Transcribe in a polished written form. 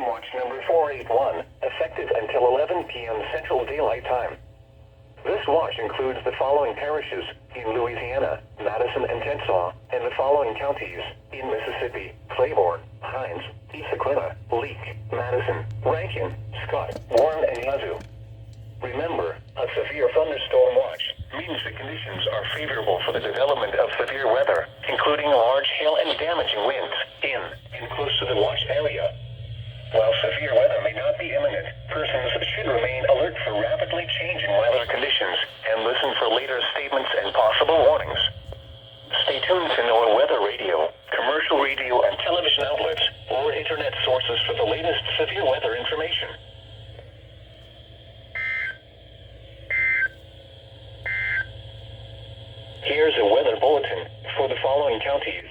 Watch number 481, effective until 11 p.m. Central Daylight Time. This watch includes the following parishes in Louisiana, Madison and Tensas, and the following counties in Mississippi: Claiborne, Hinds, Sequoia, Leake, Madison, Rankin, Scott, Warren, and Yazoo. Remember, a severe thunderstorm watch means the conditions are favorable for the development of severe weather, including large hail and damaging winds in and close to the watch area. While severe weather may not be imminent, persons should remain alert for rapidly changing weather conditions and listen for later statements and possible warnings. Stay tuned to NOAA weather radio, commercial radio and television outlets, or internet sources for the latest severe weather information. Here's a weather bulletin for the following counties